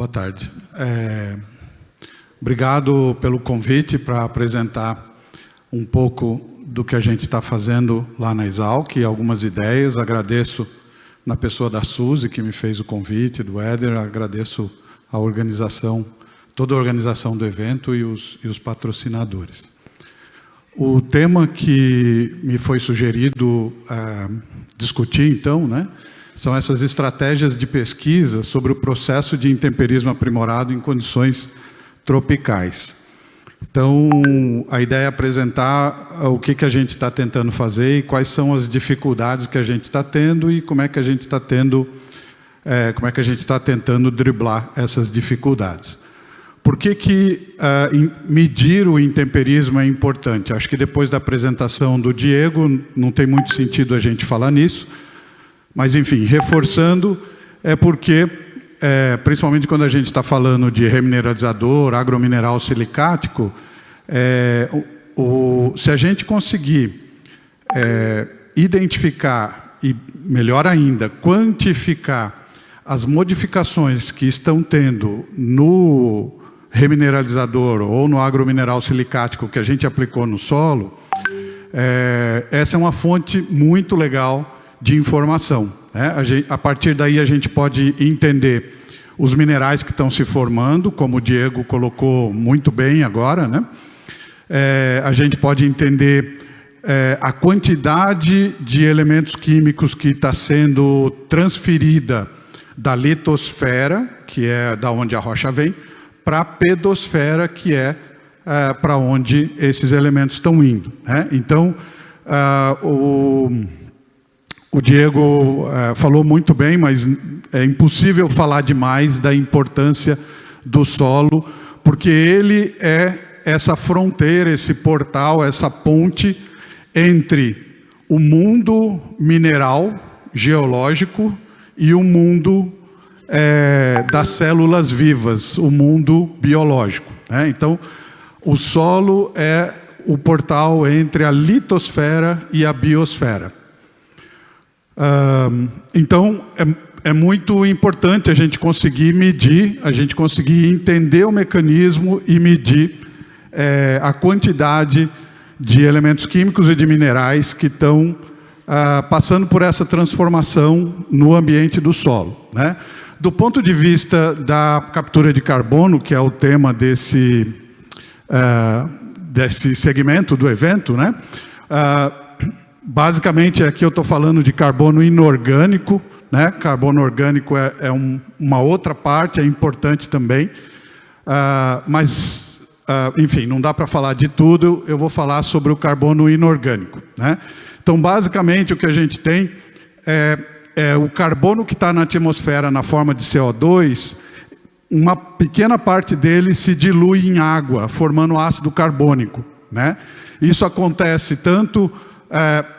Boa tarde. Obrigado pelo convite para apresentar um pouco do que a gente está fazendo lá na Exalc, algumas ideias. Agradeço na pessoa da Suzy, que me fez o convite, do Éder. Agradeço a organização, toda a organização do evento e os patrocinadores. O tema que me foi sugerido discutir, então, né, são essas estratégias de pesquisa sobre o processo de intemperismo aprimorado em condições tropicais. Então, a ideia é apresentar o que a gente está tentando fazer e quais são as dificuldades que a gente está tendo e como é que a gente está tentando driblar essas dificuldades. Por que medir o intemperismo é importante? Acho que depois da apresentação do Diego, não tem muito sentido a gente falar nisso, mas, enfim, reforçando, é porque, principalmente quando a gente está falando de remineralizador, agromineral silicático, se a gente conseguir identificar e, melhor ainda, quantificar as modificações que estão tendo no remineralizador ou no agromineral silicático que a gente aplicou no solo, essa é uma fonte muito legal de informação, né? A partir daí a gente pode entender os minerais que estão se formando, como o Diego colocou muito bem agora, né? A gente pode entender a quantidade de elementos químicos que está sendo transferida da litosfera, que é da onde a rocha vem, para a pedosfera, que é para onde esses elementos estão indo, né? Então, o Diego falou muito bem, mas é impossível falar demais da importância do solo, porque ele é essa fronteira, esse portal, essa ponte entre o mundo mineral, geológico, e o mundo das células vivas, o mundo biológico, né? Então, o solo é o portal entre a litosfera e a biosfera. Então, é muito importante a gente conseguir medir, a gente conseguir entender o mecanismo e medir a quantidade de elementos químicos e de minerais que estão passando por essa transformação no ambiente do solo, né? Do ponto de vista da captura de carbono, que é o tema desse segmento do evento, né? Basicamente, aqui eu estou falando de carbono inorgânico, né? Carbono orgânico é uma outra parte, é importante também, mas, enfim, não dá para falar de tudo, eu vou falar sobre o carbono inorgânico, né? Então, basicamente, o que a gente tem é o carbono que está na atmosfera na forma de CO2, uma pequena parte dele se dilui em água, formando ácido carbônico, né? Isso acontece tanto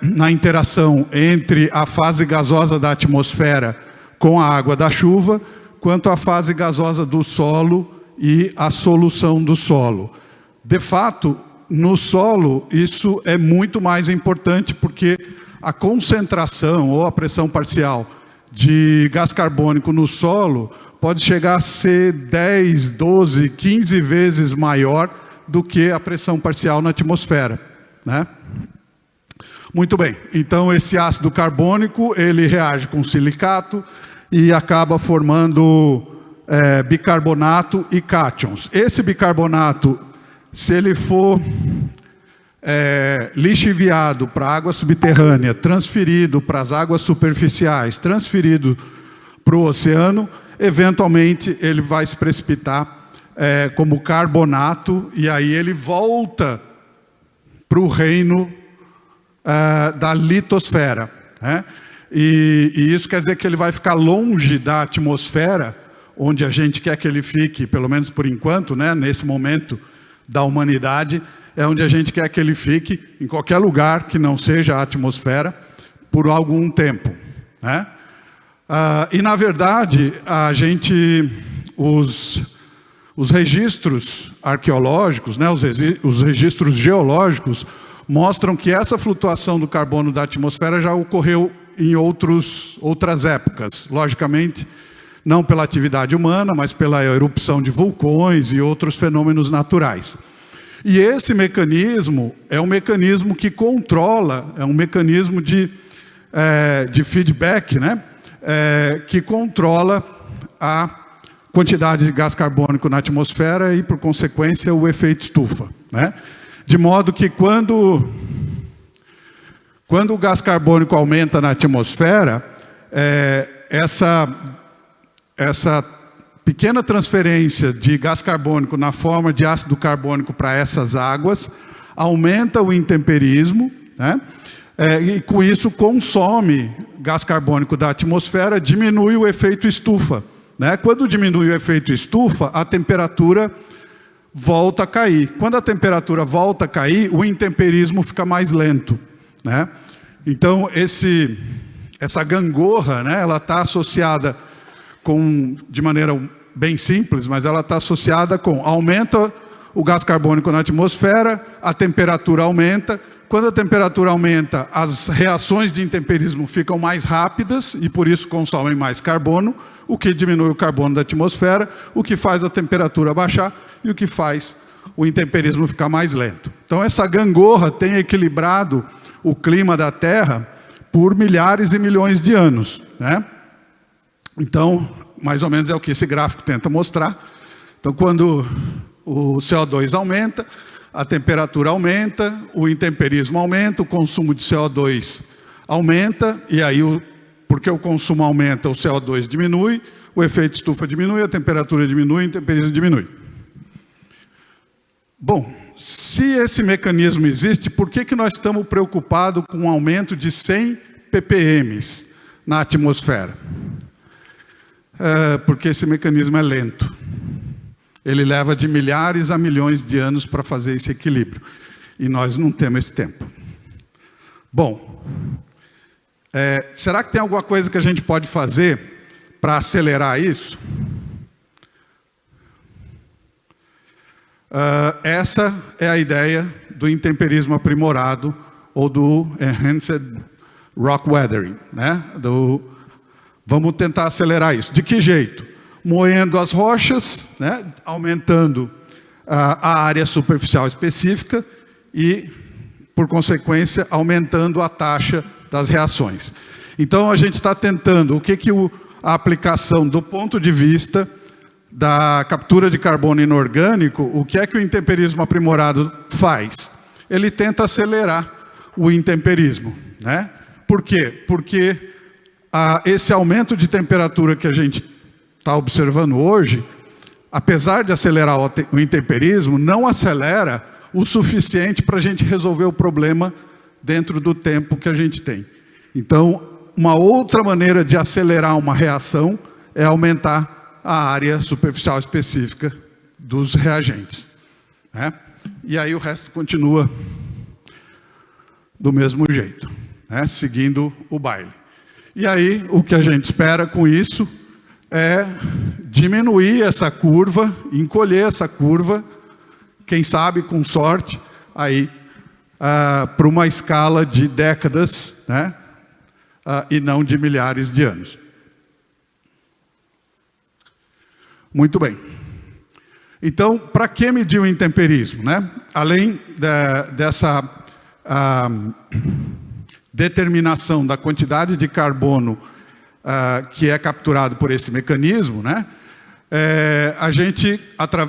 na interação entre a fase gasosa da atmosfera com a água da chuva, quanto a fase gasosa do solo e a solução do solo. De fato, no solo, isso é muito mais importante, porque a concentração ou a pressão parcial de gás carbônico no solo pode chegar a ser 10, 12, 15 vezes maior do que a pressão parcial na atmosfera, né? Muito bem, então esse ácido carbônico, ele reage com silicato e acaba formando bicarbonato e cátions. Esse bicarbonato, se ele for lixiviado para a água subterrânea, transferido para as águas superficiais, transferido para o oceano, eventualmente ele vai se precipitar como carbonato, e aí ele volta para o reino da litosfera, né? E isso quer dizer que ele vai ficar longe da atmosfera, onde a gente quer que ele fique, pelo menos por enquanto, né? Nesse momento da humanidade, é onde a gente quer que ele fique, em qualquer lugar que não seja a atmosfera, por algum tempo, né? E, na verdade, os registros arqueológicos, né? Os registros geológicos, mostram que essa flutuação do carbono da atmosfera já ocorreu em outras épocas. Logicamente, Não pela atividade humana, mas pela erupção de vulcões e outros fenômenos naturais. E esse mecanismo é um mecanismo que controla, é um mecanismo de feedback, né? Que controla a quantidade de gás carbônico na atmosfera e, por consequência, o efeito estufa, né? De modo que quando o gás carbônico aumenta na atmosfera, essa pequena transferência de gás carbônico na forma de ácido carbônico para essas águas aumenta o intemperismo, né? E com isso consome gás carbônico da atmosfera, diminui o efeito estufa, né? Quando diminui o efeito estufa, a temperatura volta a cair. Quando a temperatura volta a cair, o intemperismo fica mais lento, né? Então essa gangorra, né, ela está associada de maneira bem simples, mas ela está associada com aumenta o gás carbônico na atmosfera, a temperatura aumenta. Quando a temperatura aumenta, as reações de intemperismo ficam mais rápidas e por isso consomem mais carbono, o que diminui o carbono da atmosfera, o que faz a temperatura baixar e o que faz o intemperismo ficar mais lento. Então essa gangorra tem equilibrado o clima da Terra por milhares e milhões de anos, né? Então, mais ou menos é o que esse gráfico tenta mostrar. Então, quando o CO2 aumenta, a temperatura aumenta, o intemperismo aumenta, o consumo de CO2 aumenta, e aí, porque o consumo aumenta, o CO2 diminui, o efeito estufa diminui, a temperatura diminui, o intemperismo diminui. Bom, se esse mecanismo existe, por que nós estamos preocupados com um aumento de 100 ppm na atmosfera? Porque esse mecanismo é lento. Ele leva de milhares a milhões de anos para fazer esse equilíbrio. E nós não temos esse tempo. Bom, será que tem alguma coisa que a gente pode fazer para acelerar isso? Essa é a ideia do intemperismo aprimorado, ou do Enhanced Rock Weathering, né? Vamos tentar acelerar isso. De que jeito? Moendo as rochas, né? Aumentando a área superficial específica e, por consequência, aumentando a taxa das reações. Então, a gente está tentando, a aplicação do ponto de vista da captura de carbono inorgânico, o que é que o intemperismo aprimorado faz? Ele tenta acelerar o intemperismo, né? Por quê? Porque esse aumento de temperatura que a gente está observando hoje, apesar de acelerar o intemperismo, não acelera o suficiente para a gente resolver o problema dentro do tempo que a gente tem. Então, uma outra maneira de acelerar uma reação é aumentar a área superficial específica dos reagentes, né? E aí o resto continua do mesmo jeito, né? Seguindo o baile. E aí, o que a gente espera com isso é diminuir essa curva, encolher essa curva, quem sabe, com sorte, aí para uma escala de décadas, né? E não de milhares de anos. Muito bem. Então, para que medir o intemperismo, né? Além dessa determinação da quantidade de carbono que é capturado por esse mecanismo, né?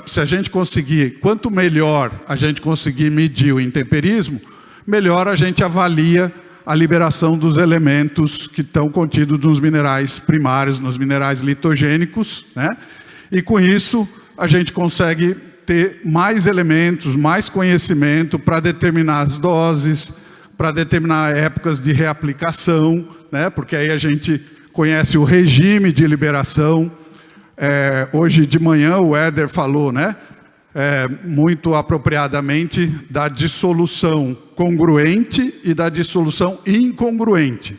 Se a gente conseguir, quanto melhor a gente conseguir medir o intemperismo, melhor a gente avalia a liberação dos elementos que estão contidos nos minerais primários, nos minerais litogênicos, né? E com isso a gente consegue ter mais elementos, mais conhecimento para determinar as doses, para determinar épocas de reaplicação, né? Porque aí a gente conhece o regime de liberação. Hoje de manhã o Éder falou, né? Muito apropriadamente, da dissolução congruente e da dissolução incongruente,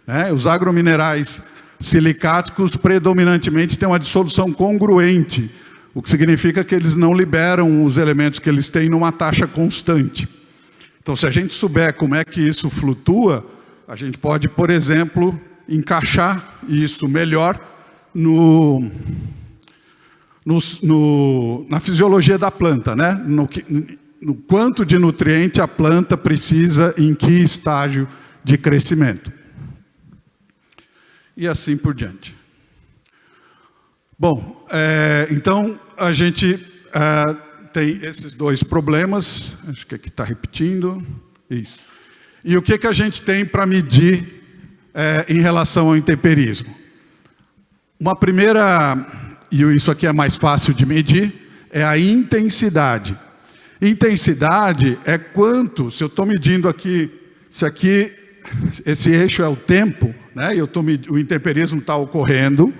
né? Os agrominerais silicáticos predominantemente têm uma dissolução congruente, o que significa que eles não liberam os elementos que eles têm numa taxa constante. Então, se a gente souber como é que isso flutua, a gente pode, por exemplo, encaixar isso melhor na fisiologia da planta, né? No quanto de nutriente a planta precisa em que estágio de crescimento. E assim por diante. Bom, então a gente tem esses dois problemas. Acho que aqui está repetindo. Isso. E o que a gente tem para medir em relação ao intemperismo? Uma primeira, e isso aqui é mais fácil de medir, é a intensidade. Intensidade é quanto, se eu estou medindo aqui, se aqui, esse eixo é o tempo, né? O intemperismo está ocorrendo,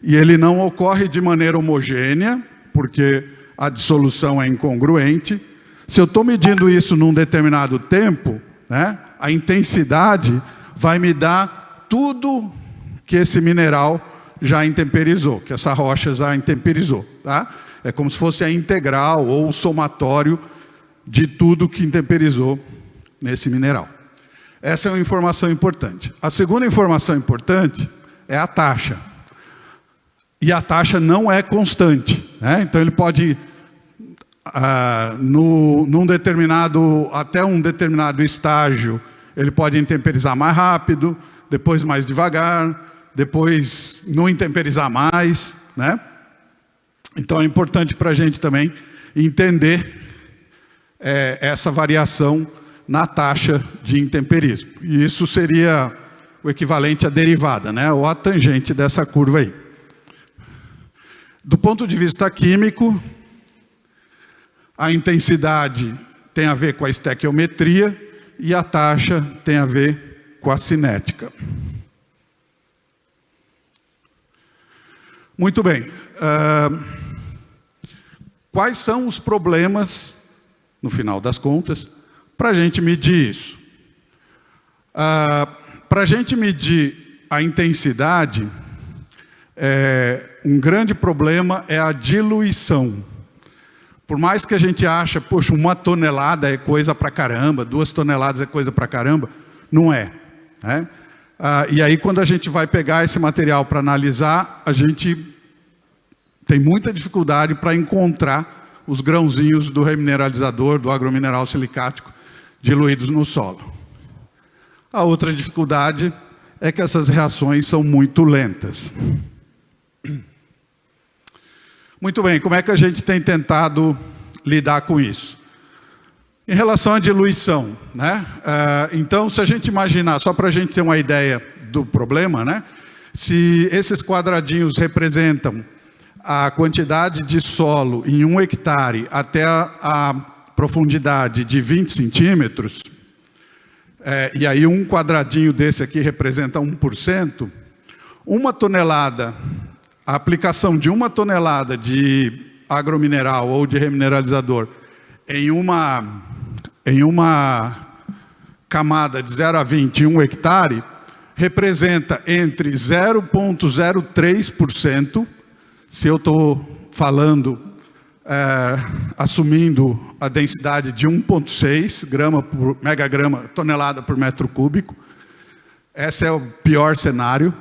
e ele não ocorre de maneira homogênea, porque a dissolução é incongruente. Se eu estou medindo isso num determinado tempo, né, a intensidade vai me dar tudo que esse mineral já intemperizou, que essa rocha já intemperizou, tá? É como se fosse a integral ou o somatório de tudo que intemperizou nesse mineral. Essa é uma informação importante. A segunda informação importante é a taxa. E a taxa não é constante, né? Então ele pode, até um determinado estágio, ele pode intemperizar mais rápido, depois mais devagar, depois não intemperizar mais, né? Então é importante para a gente também entender essa variação na taxa de intemperismo. E isso seria o equivalente à derivada, né? Ou a tangente dessa curva aí. Do ponto de vista químico, a intensidade tem a ver com a estequiometria e a taxa tem a ver com a cinética. Muito bem. Quais são os problemas, no final das contas, para a gente medir isso? Para a gente medir a intensidade, um grande problema é a diluição. Por mais que a gente ache, poxa, 1 tonelada é coisa pra caramba, 2 toneladas é coisa pra caramba, não é, né? E aí, quando a gente vai pegar esse material para analisar, a gente tem muita dificuldade para encontrar os grãozinhos do remineralizador, do agromineral silicático, diluídos no solo. A outra dificuldade é que essas reações são muito lentas. Muito bem, como é que a gente tem tentado lidar com isso? Em relação à diluição, né? Então, se a gente imaginar, só para a gente ter uma ideia do problema, né? Se esses quadradinhos representam a quantidade de solo em 1 hectare até a profundidade de 20 centímetros, e aí um quadradinho desse aqui representa 1%, 1 tonelada, a aplicação de 1 tonelada de agromineral ou de remineralizador em uma camada de 0 a 20 em 1 hectare, representa entre 0,03%, se eu estou falando, assumindo a densidade de 1,6 grama por megagrama, tonelada por metro cúbico. Esse é o pior cenário.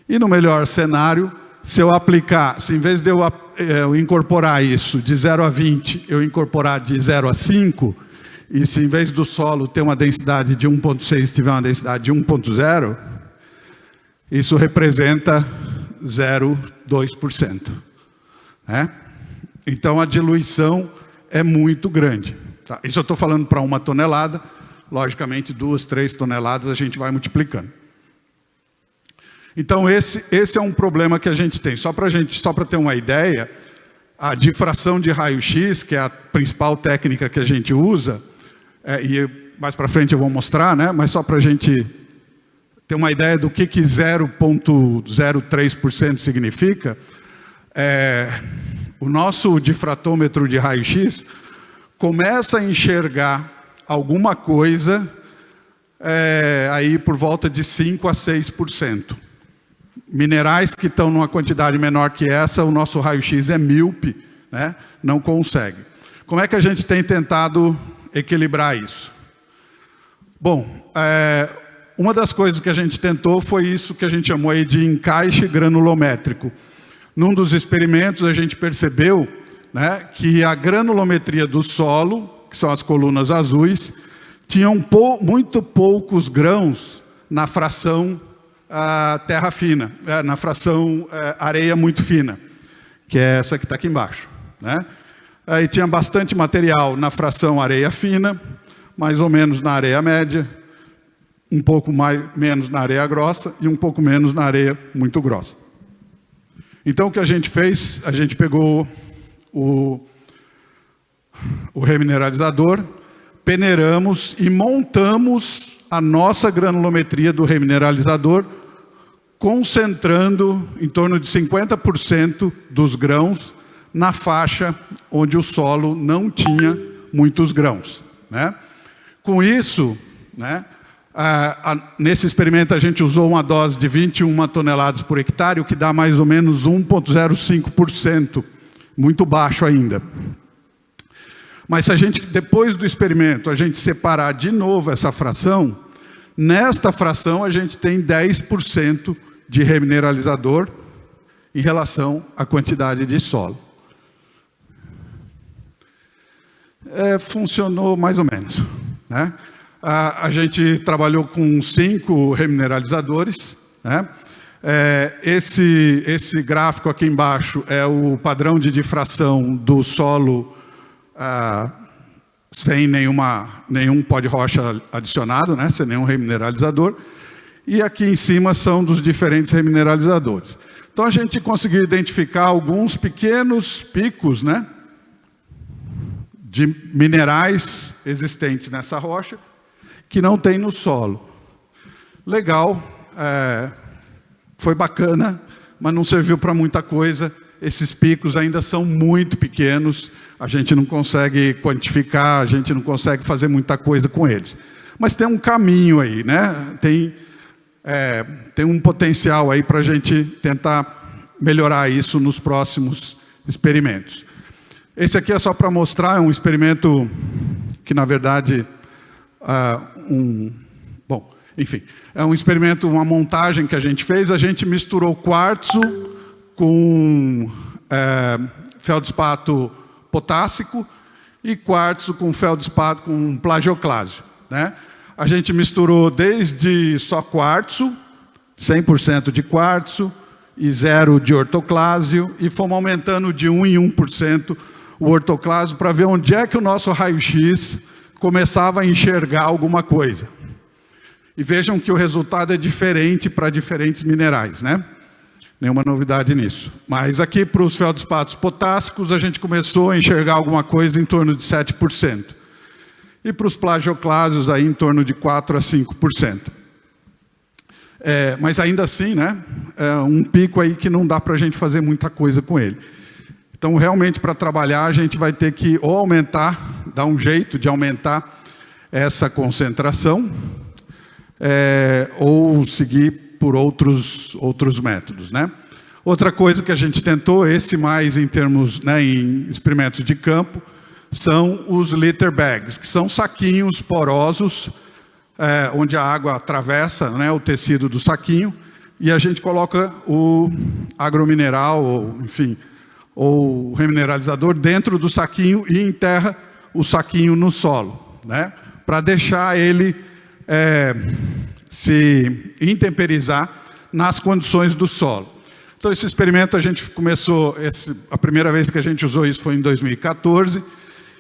E no melhor cenário, se eu aplicar, se em vez de eu incorporar isso de 0 a 20, eu incorporar de 0 a 5, e se em vez do solo ter uma densidade de 1,6, tiver uma densidade de 1,0, isso representa 0,2%. Né? Então a diluição é muito grande. Tá? Isso eu estou falando para 1 tonelada, logicamente 2, 3 toneladas a gente vai multiplicando. Então esse é um problema que a gente tem. Só para ter uma ideia, a difração de raio-x, que é a principal técnica que a gente usa, e mais para frente eu vou mostrar, né? Mas só para a gente ter uma ideia do que 0,03% significa, o nosso difratômetro de raio-x começa a enxergar alguma coisa aí por volta de 5 a 6%. Minerais que estão numa quantidade menor que essa, o nosso raio-x é míope, né? Não consegue. Como é que a gente tem tentado equilibrar isso? Bom, Uma das coisas que a gente tentou foi isso que a gente chamou aí de encaixe granulométrico. Num dos experimentos a gente percebeu, né, que a granulometria do solo, que são as colunas azuis, tinham muito poucos grãos na fração terra fina, na fração areia muito fina, que é essa que está aqui embaixo, né? Aí tinha bastante material na fração areia fina, mais ou menos na areia média, um pouco menos na areia grossa e um pouco menos na areia muito grossa. Então o que a gente fez, a gente pegou o remineralizador, peneiramos e montamos a nossa granulometria do remineralizador, concentrando em torno de 50% dos grãos na faixa onde o solo não tinha muitos grãos, né? Com isso, né, nesse experimento a gente usou uma dose de 21 toneladas por hectare, o que dá mais ou menos 1,05%, muito baixo ainda. Mas se a gente, depois do experimento, a gente separar de novo essa fração, nesta fração a gente tem 10% de remineralizador em relação à quantidade de solo. Funcionou mais ou menos, né? A gente trabalhou com 5 remineralizadores, né? Esse gráfico aqui embaixo é o padrão de difração do solo sem nenhum pó de rocha adicionado, né? Sem nenhum remineralizador. E aqui em cima são dos diferentes remineralizadores. Então a gente conseguiu identificar alguns pequenos picos, né, de minerais existentes nessa rocha, que não tem no solo. Legal, foi bacana, mas não serviu para muita coisa. Esses picos ainda são muito pequenos, a gente não consegue quantificar, a gente não consegue fazer muita coisa com eles. Mas tem um caminho aí, né? Tem um potencial aí para a gente tentar melhorar isso nos próximos experimentos. Esse aqui é só para mostrar, é um experimento que, na verdade, enfim, é um experimento, uma montagem que a gente fez. A gente misturou quartzo com feldspato potássico e quartzo com feldspato com plagioclásio, né? A gente misturou desde só quartzo, 100% de quartzo e 0 de ortoclásio, e fomos aumentando de 1 em 1% o ortoclásio para ver onde é que o nosso raio-x começava a enxergar alguma coisa. E vejam que o resultado é diferente para diferentes minerais, né? Nenhuma novidade nisso. Mas aqui para os feldspatos potássicos a gente começou a enxergar alguma coisa em torno de 7%. E para os plagioclásios aí em torno de 4 a 5%. Mas ainda assim, né, é um pico aí que não dá para a gente fazer muita coisa com ele. Então, realmente, para trabalhar, a gente vai ter que ou aumentar, dar um jeito de aumentar essa concentração, ou seguir por outros métodos, né? Outra coisa que a gente tentou, esse mais em termos, né, em experimentos de campo, são os litter bags, que são saquinhos porosos, onde a água atravessa, né, o tecido do saquinho, e a gente coloca o agromineral, ou, enfim, ou o remineralizador dentro do saquinho e enterra o saquinho no solo, né, para deixar ele se intemperizar nas condições do solo. Então, esse experimento a gente começou, a primeira vez que a gente usou isso foi em 2014,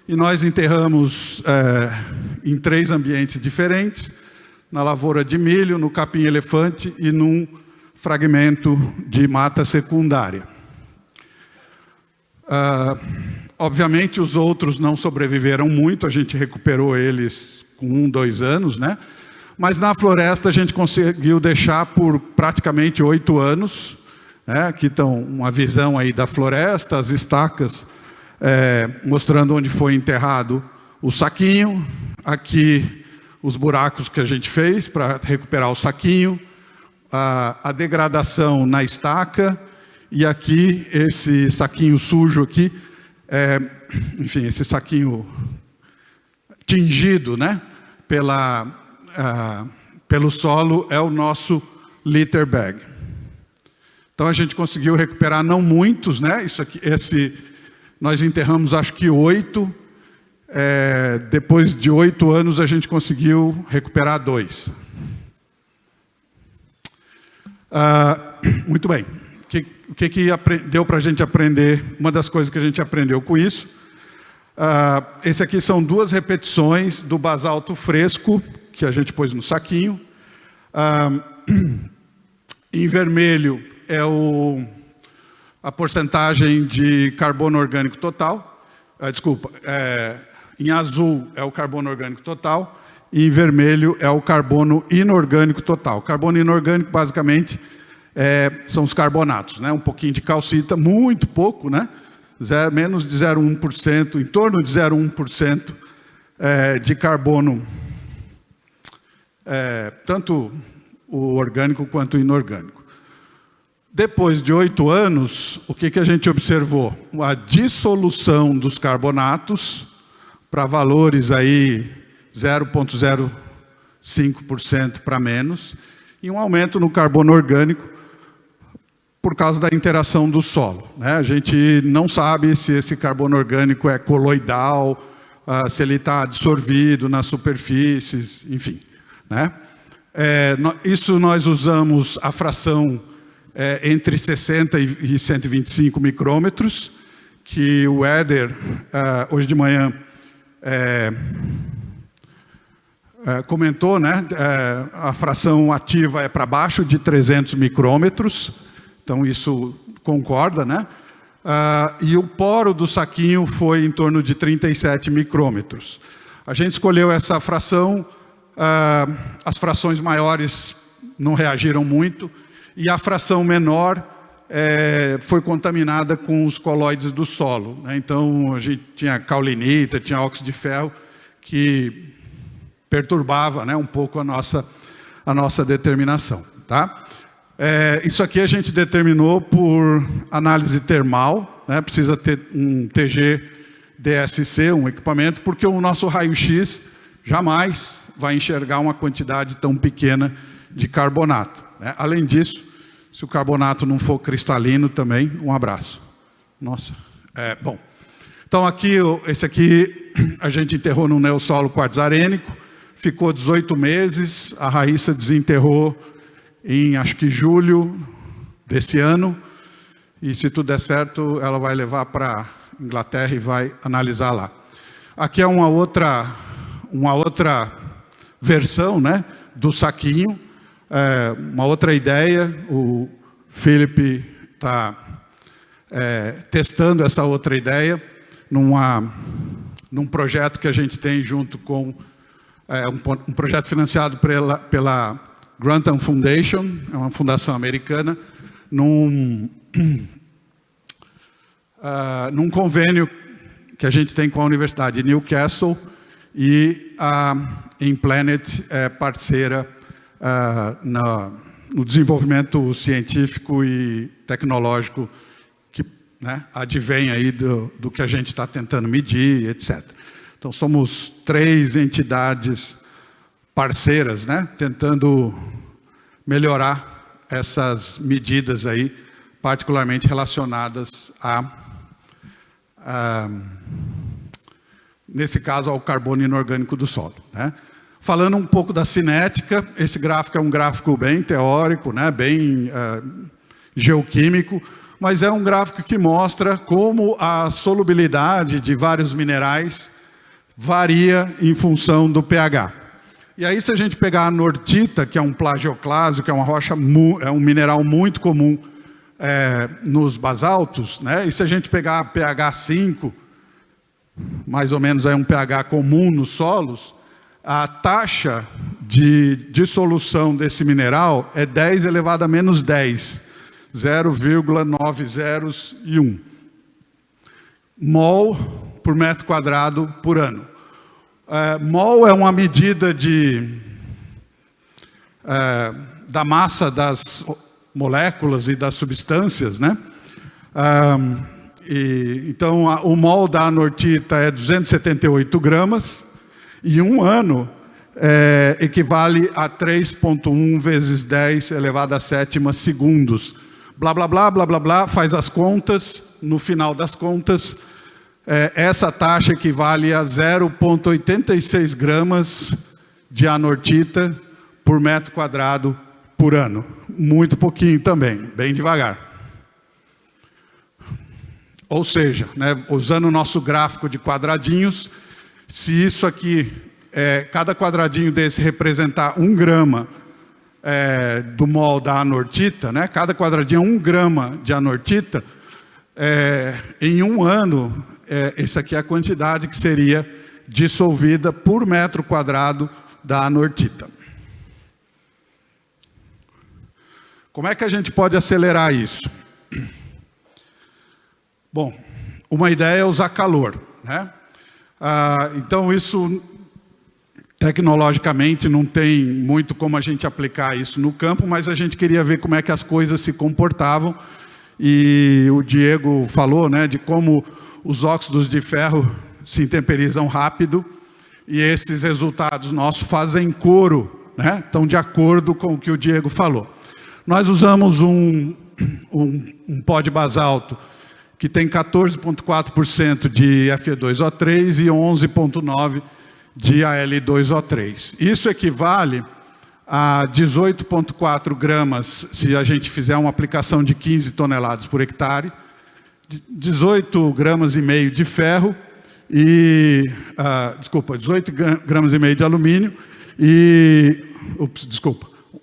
e nós enterramos em 3 ambientes diferentes, na lavoura de milho, no capim-elefante e num fragmento de mata secundária. Obviamente, os outros não sobreviveram muito, a gente recuperou eles com 1, 2 anos, né? Mas na floresta a gente conseguiu deixar por praticamente 8 anos, né? Aqui estão uma visão aí da floresta, as estacas, mostrando onde foi enterrado o saquinho, aqui os buracos que a gente fez para recuperar o saquinho, a degradação na estaca, e aqui esse saquinho sujo aqui, enfim, esse saquinho tingido, né, pelo solo é o nosso litter bag. Então a gente conseguiu recuperar não muitos, né? Nós enterramos acho que 8. Depois de 8 anos a gente conseguiu recuperar 2. Muito bem. O que deu para a gente aprender? Uma das coisas que a gente aprendeu com isso. Esse aqui são 2 repetições do basalto fresco que a gente pôs no saquinho. Em vermelho é a porcentagem de carbono orgânico total. Em azul é o carbono orgânico total e em vermelho é o carbono inorgânico total. Carbono inorgânico, basicamente, são os carbonatos, né? Um pouquinho de calcita, muito pouco, né? Menos de 0,1%, em torno de 0,1% de carbono, tanto o orgânico quanto o inorgânico. Depois de 8 anos, o que a gente observou? A dissolução dos carbonatos para valores aí 0,05% para menos, e um aumento no carbono orgânico por causa da interação do solo, né? A gente não sabe se esse carbono orgânico é coloidal, se ele está absorvido nas superfícies, enfim, né? Isso nós usamos a fração entre 60 e 125 micrômetros, que o Éder, hoje de manhã, comentou, né? A fração ativa é para baixo de 300 micrômetros, então isso concorda, né? E o poro do saquinho foi em torno de 37 micrômetros. A gente escolheu essa fração, as frações maiores não reagiram muito, e a fração menor foi contaminada com os colóides do solo, né? Então a gente tinha caulinita, tinha óxido de ferro, que perturbava, né, um pouco a nossa determinação, tá? Isso aqui a gente determinou por análise termal, né? Precisa ter um TG-DSC, um equipamento, porque o nosso raio-x jamais vai enxergar uma quantidade tão pequena de carbonato, né? Além disso, se o carbonato não for cristalino também, um abraço. Nossa, bom. Então esse aqui a gente enterrou no neossolo quartzarênico, ficou 18 meses, a Raíssa desenterrou em, acho que julho desse ano, e se tudo der certo, ela vai levar para a Inglaterra e vai analisar lá. Aqui é uma outra versão, né, do saquinho, uma outra ideia. O Felipe está testando essa outra ideia num projeto que a gente tem junto com um projeto financiado pela Grantham Foundation, é uma fundação americana, num convênio que a gente tem com a Universidade de Newcastle, e a InPlanet é parceira no desenvolvimento científico e tecnológico que, né, advém aí do que a gente está tentando medir, etc. Então somos 3 entidades parceiras, né, tentando melhorar essas medidas aí, particularmente relacionadas nesse caso, ao carbono inorgânico do solo, né? Falando um pouco da cinética, esse gráfico é um gráfico bem teórico, né, bem geoquímico, mas é um gráfico que mostra como a solubilidade de vários minerais varia em função do pH. E aí, se a gente pegar a nortita, que é um plagioclásio, que é uma rocha, é um mineral muito comum nos basaltos, né? E se a gente pegar pH 5, mais ou menos é um pH comum nos solos, a taxa de dissolução desse mineral é 10 elevado a menos 10, 0,901 mol por metro quadrado por ano. Mol é uma medida da massa das moléculas e das substâncias, né? Então, o mol da anortita é 278 gramas, e um ano equivale a 3,1 vezes 10 elevado à sétima segundos. Blá, blá, blá, blá, blá, blá, faz as contas, no final das contas, essa taxa equivale a 0,86 gramas de anortita por metro quadrado por ano. Muito pouquinho também, bem devagar. Ou seja, né, usando o nosso gráfico de quadradinhos, se isso aqui, cada quadradinho desse representar 1 grama do mol da anortita, né, cada quadradinho é 1 grama de anortita, em 1 ano, essa aqui é a quantidade que seria dissolvida por metro quadrado da anortita. Como é que a gente pode acelerar isso? Bom, uma ideia é usar calor, né? Então isso, tecnologicamente, não tem muito como a gente aplicar isso no campo, mas a gente queria ver como é que as coisas se comportavam. E o Diego falou, né, de como os óxidos de ferro se intemperizam rápido, e esses resultados nossos fazem coro, né? Estão de acordo com o que o Diego falou. Nós usamos um pó de basalto que tem 14,4% de Fe2O3 e 11,9% de Al2O3. Isso equivale a 18,4 gramas, se a gente fizer uma aplicação de 15 toneladas por hectare, 18 gramas e meio de ferro, 18 gramas e meio de alumínio e,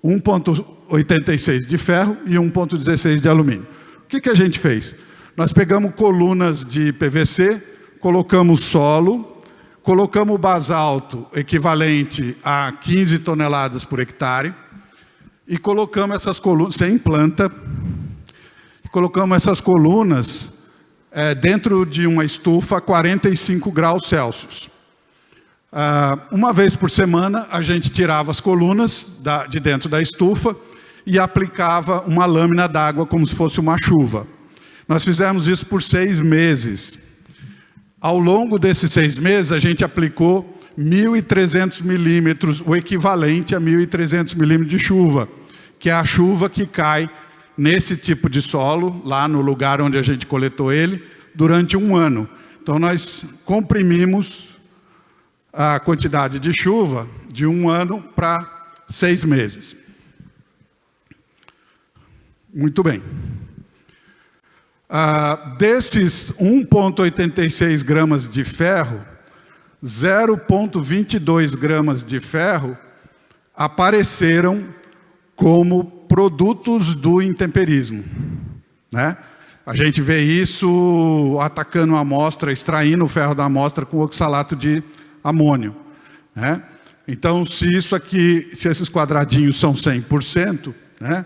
1,86 de ferro e 1,16 de alumínio. O que a gente fez? Nós pegamos colunas de PVC, colocamos solo, colocamos basalto equivalente a 15 toneladas por hectare e colocamos essas colunas, sem planta, colocamos essas colunas dentro de uma estufa a 45 graus Celsius. Uma vez por semana, a gente tirava as colunas de dentro da estufa e aplicava uma lâmina d'água como se fosse uma chuva. Nós fizemos isso por 6 meses. Ao longo desses 6 meses, a gente aplicou 1.300 milímetros, o equivalente a 1.300 milímetros de chuva, que é a chuva que cai nesse tipo de solo, lá no lugar onde a gente coletou ele, durante 1 ano. Então, nós comprimimos a quantidade de chuva de 1 ano para 6 meses. Muito bem. Desses 1,86 gramas de ferro, 0,22 gramas de ferro apareceram como produtos do intemperismo, né? A gente vê isso atacando a amostra, extraindo o ferro da amostra com oxalato de amônio, né? Então, se esses quadradinhos são 100%, né,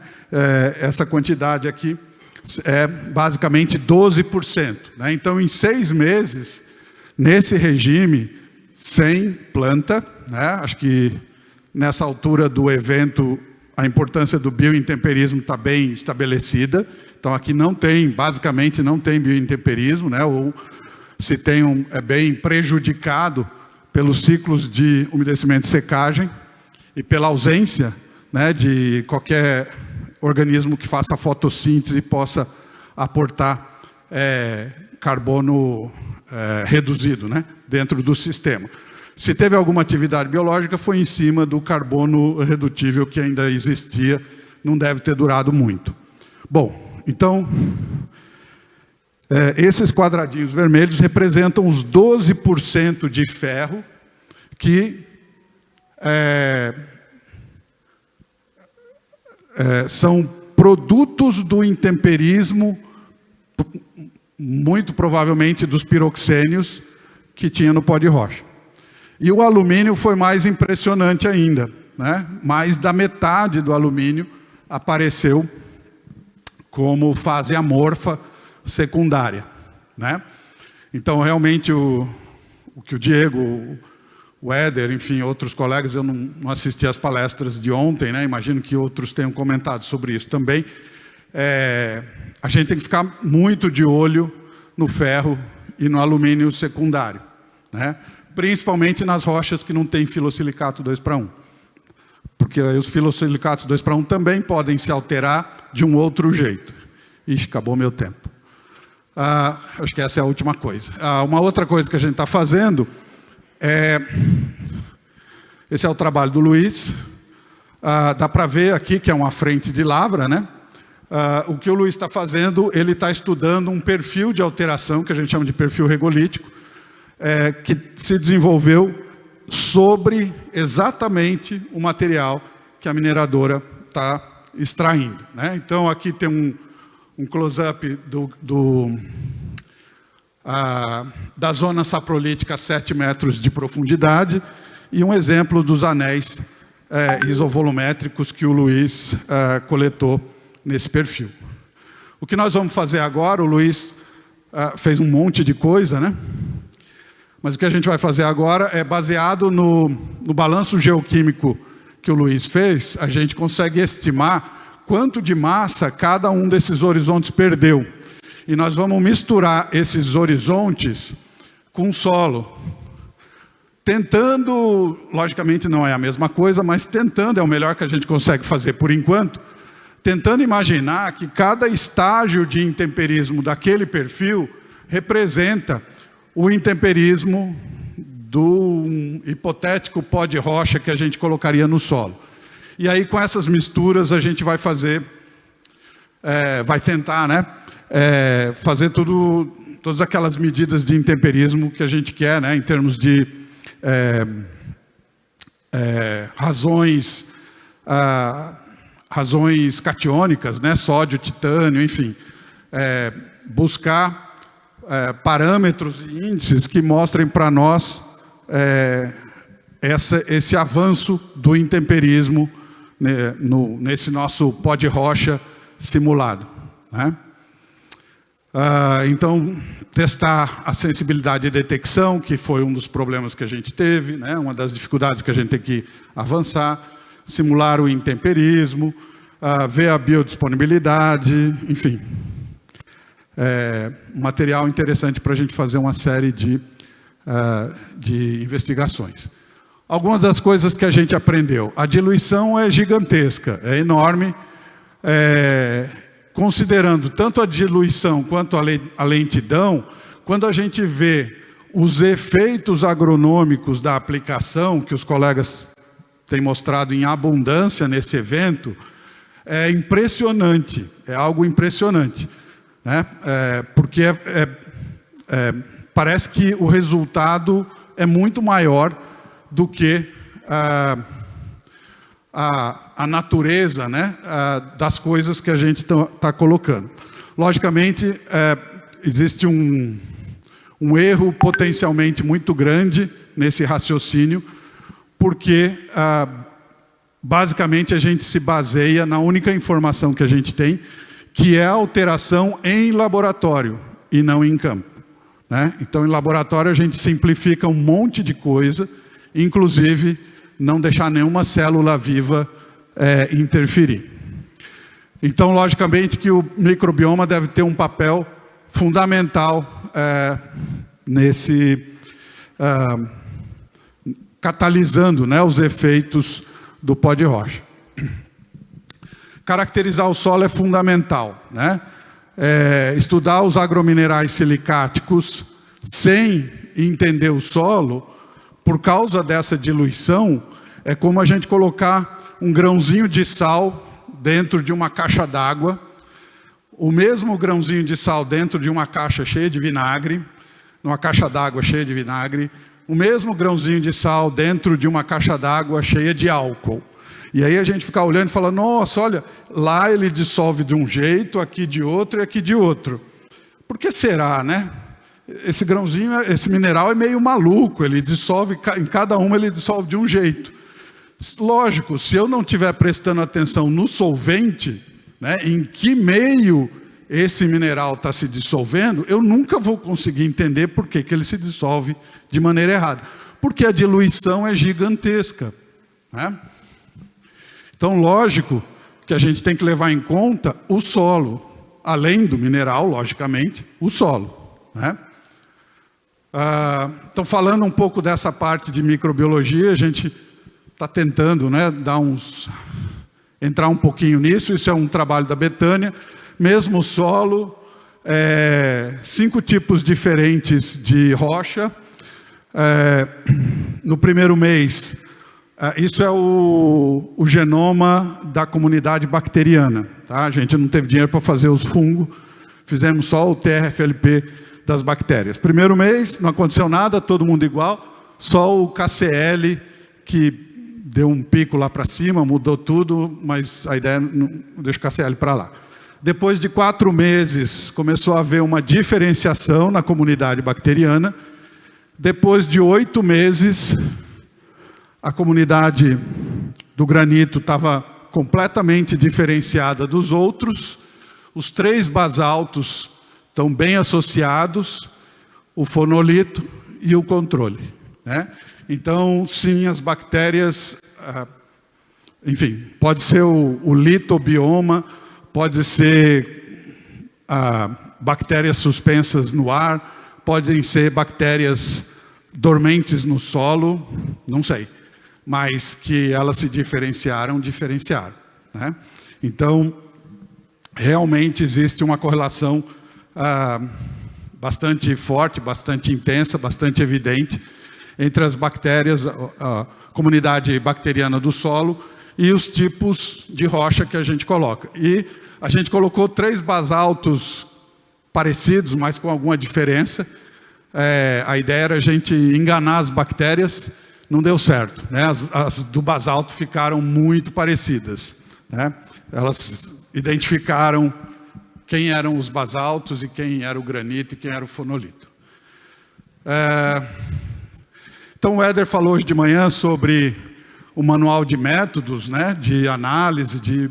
essa quantidade aqui é basicamente 12%. Né? Então, em 6 meses, nesse regime, sem planta, né? Acho que nessa altura do evento, a importância do biointemperismo está bem estabelecida. Então, aqui não tem, basicamente, não tem biointemperismo, né? Ou se tem é bem prejudicado pelos ciclos de umedecimento e secagem e pela ausência, né, de qualquer organismo que faça fotossíntese e possa aportar carbono reduzido, né, dentro do sistema. Se teve alguma atividade biológica, foi em cima do carbono redutível que ainda existia, não deve ter durado muito. Bom, então, esses quadradinhos vermelhos representam os 12% de ferro que são produtos do intemperismo, muito provavelmente dos piroxênios que tinha no pó de rocha. E o alumínio foi mais impressionante ainda, né? Mais da metade do alumínio apareceu como fase amorfa secundária, né? Então, realmente, o que o Diego, o Éder, enfim, outros colegas, eu não assisti às palestras de ontem, né? Imagino que outros tenham comentado sobre isso também. A gente tem que ficar muito de olho no ferro e no alumínio secundário, né? Principalmente nas rochas que não tem filosilicato 2:1. Porque os filosilicatos 2:1 também podem se alterar de um outro jeito. Ixi, acabou meu tempo. Acho que essa é a última coisa. Uma outra coisa que a gente está fazendo é... Esse é o trabalho do Luiz. Dá para ver aqui que é uma frente de lavra, né? O que o Luiz está fazendo, ele está estudando um perfil de alteração, que a gente chama de perfil regolítico, que se desenvolveu sobre exatamente o material que a mineradora está extraindo, né? Então aqui tem um close-up da zona saprolítica a 7 metros de profundidade e um exemplo dos anéis isovolumétricos que o Luiz coletou nesse perfil. O que nós vamos fazer agora, o Luiz fez um monte de coisa, né? Mas o que a gente vai fazer agora é baseado no balanço geoquímico que o Luiz fez, a gente consegue estimar quanto de massa cada um desses horizontes perdeu. E nós vamos misturar esses horizontes com o solo. Tentando, logicamente não é a mesma coisa, mas tentando, é o melhor que a gente consegue fazer por enquanto, tentando imaginar que cada estágio de intemperismo daquele perfil representa o intemperismo do hipotético pó de rocha que a gente colocaria no solo. E aí com essas misturas a gente vai fazer, vai tentar, né, fazer todas aquelas medidas de intemperismo que a gente quer, né, em termos de razões catiônicas, né, sódio, titânio, enfim, buscar parâmetros e índices que mostrem para nós esse avanço do intemperismo, né, nesse nosso pó de rocha simulado, né? Então, testar a sensibilidade de detecção, que foi um dos problemas que a gente teve, né, uma das dificuldades que a gente tem que avançar, simular o intemperismo, ver a biodisponibilidade, enfim. Material interessante para a gente fazer uma série de investigações. Algumas das coisas que a gente aprendeu. A diluição é gigantesca, é enorme. Considerando tanto a diluição quanto a lentidão, quando a gente vê os efeitos agronômicos da aplicação, que os colegas têm mostrado em abundância nesse evento, é impressionante, é algo impressionante, né? Porque parece que o resultado é muito maior do que a natureza, né, das coisas que a gente está colocando. Logicamente, existe um erro potencialmente muito grande nesse raciocínio, porque basicamente a gente se baseia na única informação que a gente tem, que é a alteração em laboratório e não em campo, né? Então, em laboratório a gente simplifica um monte de coisa, inclusive não deixar nenhuma célula viva interferir. Então, logicamente que o microbioma deve ter um papel fundamental catalisando, né, os efeitos do pó de rocha. Caracterizar o solo é fundamental, né? Estudar os agrominerais silicáticos sem entender o solo, por causa dessa diluição, é como a gente colocar um grãozinho de sal dentro de uma caixa d'água, o mesmo grãozinho de sal dentro de uma caixa cheia de vinagre, numa caixa d'água cheia de vinagre, o mesmo grãozinho de sal dentro de uma caixa d'água cheia de álcool. E aí a gente fica olhando e fala, nossa, olha, lá ele dissolve de um jeito, aqui de outro e aqui de outro. Por que será, né? Esse grãozinho, esse mineral é meio maluco, ele dissolve, em cada uma ele dissolve de um jeito. Lógico, se eu não estiver prestando atenção no solvente, né, em que meio esse mineral está se dissolvendo, eu nunca vou conseguir entender por que ele se dissolve de maneira errada. Porque a diluição é gigantesca, né? Então, lógico que a gente tem que levar em conta o solo, além do mineral, logicamente, o solo, né? Então, falando um pouco dessa parte de microbiologia, a gente está tentando, né, entrar um pouquinho nisso. Isso é um trabalho da Betânia. Mesmo solo, 5 tipos diferentes de rocha. No primeiro mês, isso é o genoma da comunidade bacteriana. Tá? A gente não teve dinheiro para fazer os fungos, fizemos só o TRFLP das bactérias. Primeiro mês, não aconteceu nada, todo mundo igual, só o KCL, que deu um pico lá para cima, mudou tudo, mas a ideia não deixa o KCL para lá. Depois de 4 meses, começou a haver uma diferenciação na comunidade bacteriana. Depois de 8 meses, a comunidade do granito estava completamente diferenciada dos outros. Os 3 basaltos estão bem associados, o fonolito e o controle, né? Então, sim, as bactérias, enfim, pode ser o litobioma, pode ser bactérias suspensas no ar, podem ser bactérias dormentes no solo, não sei, mas que elas se diferenciaram, né? Então, realmente existe uma correlação bastante forte, bastante intensa, bastante evidente entre as bactérias, a comunidade bacteriana do solo e os tipos de rocha que a gente coloca. E a gente colocou 3 basaltos parecidos, mas com alguma diferença. A ideia era a gente enganar as bactérias, não deu certo, né? As do basalto ficaram muito parecidas, né? Elas identificaram quem eram os basaltos e quem era o granito e quem era o fonolito. Então o Éder falou hoje de manhã sobre o manual de métodos, né, de análise de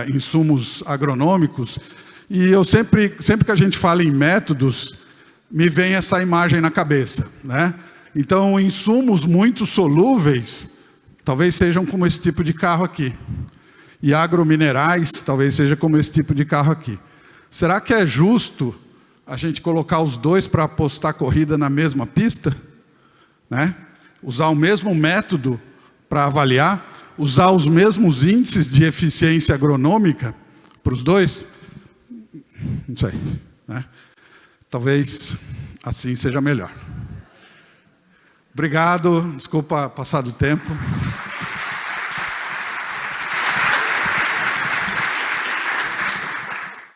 insumos agronômicos, e eu sempre que a gente fala em métodos, me vem essa imagem na cabeça, né? Então, insumos muito solúveis, talvez sejam como esse tipo de carro aqui. E agrominerais, talvez seja como esse tipo de carro aqui. Será que é justo a gente colocar os 2 para apostar corrida na mesma pista? Né? Usar o mesmo método para avaliar? Usar os mesmos índices de eficiência agronômica para os 2? Não sei, né? Talvez assim seja melhor. Obrigado, desculpa passar do tempo.